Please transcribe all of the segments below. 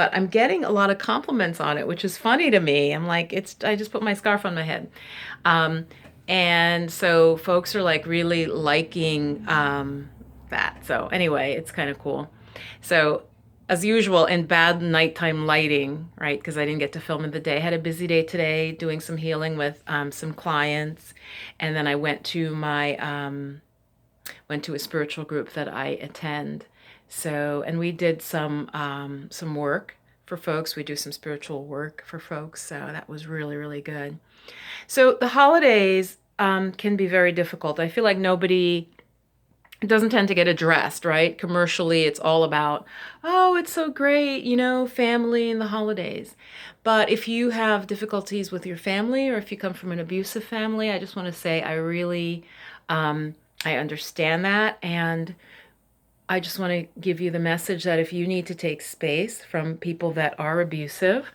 But I'm getting a lot of compliments on it, which is funny to me. I'm like, I just put my scarf on my head. Um, and so folks are like really liking that. So anyway, it's kind of cool. So as usual, in bad nighttime lighting, right? Because I didn't get to film in the day. I had a busy day today doing some healing with some clients. And then I went to a spiritual group that I attend. So, and we did some work for folks. We do some spiritual work for folks. So that was really, really good. So the holidays can be very difficult. I feel like nobody doesn't tend to get addressed, right? Commercially, it's all about, oh, it's so great, family and the holidays. But if you have difficulties with your family or if you come from an abusive family, I just want to say um, I understand that. And I just want to give you the message that if you need to take space from people that are abusive,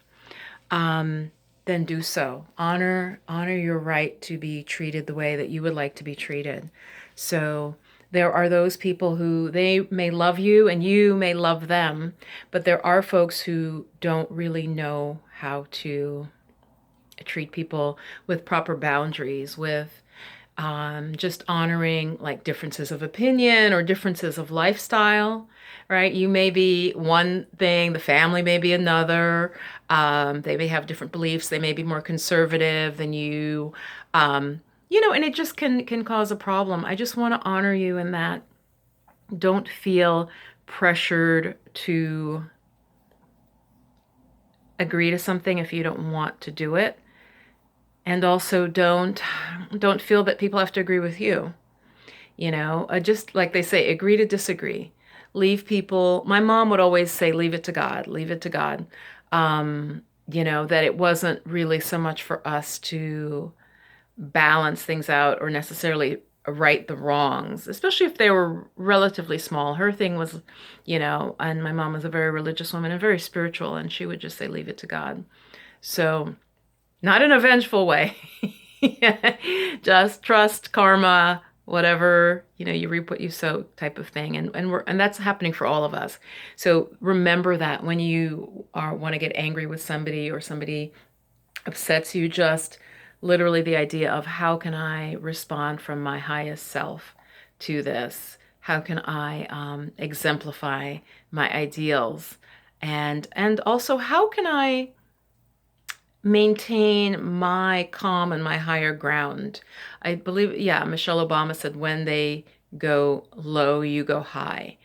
um, then do so. Honor your right to be treated the way that you would like to be treated. So there are those people who they may love you and you may love them, but there are folks who don't really know how to treat people with proper boundaries, with just honoring like differences of opinion or differences of lifestyle, right? You may be one thing, the family may be another. They may have different beliefs. They may be more conservative than you. And it just can cause a problem. I just want to honor you in that. Don't feel pressured to agree to something if you don't want to do it. And also don't feel that people have to agree with you. Just like they say, agree to disagree. Leave people. My mom would always say, leave it to God, leave it to God. That it wasn't really so much for us to balance things out or necessarily right the wrongs, especially if they were relatively small. Her thing was, and my mom was a very religious woman and very spiritual, and she would just say, leave it to God. So, not in a vengeful way. Just trust karma, whatever, you reap what you sow type of thing. And that's happening for all of us. So remember that when you want to get angry with somebody or somebody upsets you, just literally the idea of how can I respond from my highest self to this? How can I exemplify my ideals? And also how can I maintain my calm and my higher ground? I believe, yeah, Michelle Obama said, when they go low, you go high.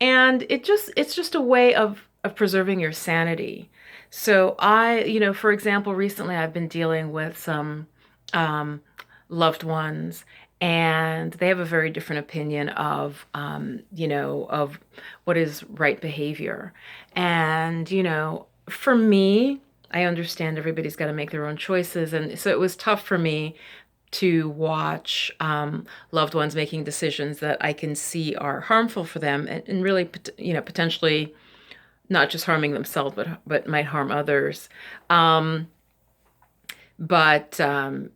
And it's just a way of preserving your sanity. So for example, recently I've been dealing with some um, loved ones, and they have a very different opinion of what is right behavior. And, for me, I understand everybody's got to make their own choices. And so it was tough for me to watch loved ones making decisions that I can see are harmful for them and really, potentially not just harming themselves, but might harm others. Um, but I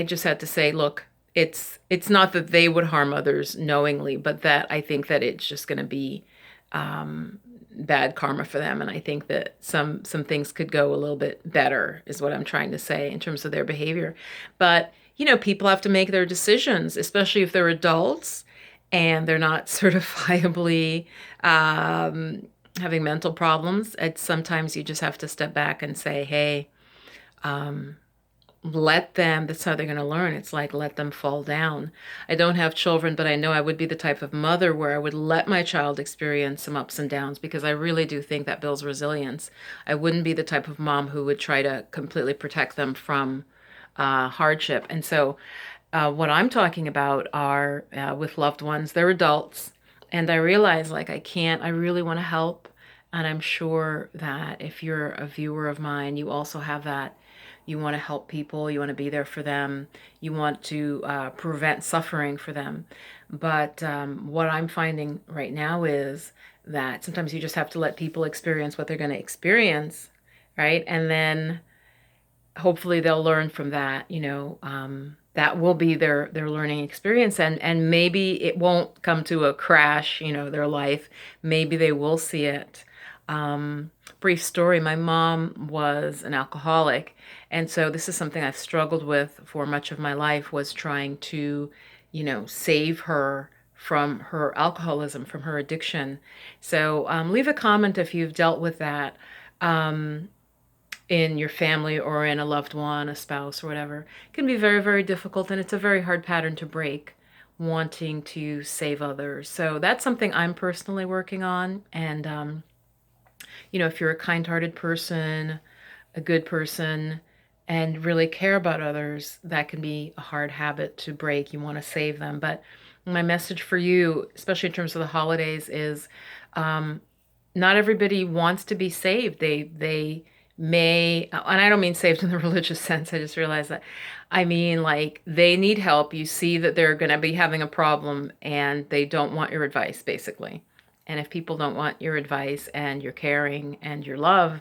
just had to say, look, it's not that they would harm others knowingly, but that I think that it's just going to be um, bad karma for them, and I think that some things could go a little bit better, is what I'm trying to say in terms of their behavior. But people have to make their decisions, especially if they're adults and they're not certifiably having mental problems. It's sometimes you just have to step back and say, hey. Um, Let them, that's how they're going to learn. It's like, let them fall down. I don't have children, but I know I would be the type of mother where I would let my child experience some ups and downs, because I really do think that builds resilience. I wouldn't be the type of mom who would try to completely protect them from hardship. And so what I'm talking about are with loved ones, they're adults. And I realize, like, I really want to help. And I'm sure that if you're a viewer of mine, you also have that. You want to help people, you want to be there for them, you want to prevent suffering for them. But what I'm finding right now is that sometimes you just have to let people experience what they're going to experience, right? And then hopefully they'll learn from that. That will be their learning experience, and maybe it won't come to a crash, their life. Maybe they will see it Brief story, my mom was an alcoholic, and so this is something I've struggled with for much of my life, was trying to, save her from her alcoholism, from her addiction. So leave a comment if you've dealt with that um, in your family or in a loved one, a spouse, or whatever. It can be very, very difficult, and it's a very hard pattern to break, wanting to save others. So that's something I'm personally working on. And if you're a kind-hearted person, a good person, and really care about others, that can be a hard habit to break. You want to save them. But my message for you, especially in terms of the holidays, is not everybody wants to be saved. They may, and I don't mean saved in the religious sense. I just realized that. I mean, like, they need help. You see that they're going to be having a problem and they don't want your advice, basically. And if people don't want your advice and your caring and your love,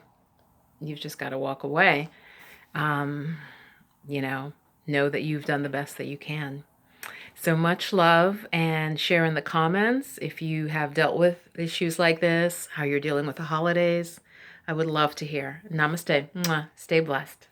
you've just got to walk away. Um, you know that you've done the best that you can. So much love, and share in the comments if you have dealt with issues like this, how you're dealing with the holidays. I would love to hear. Namaste. Mwah. Stay blessed.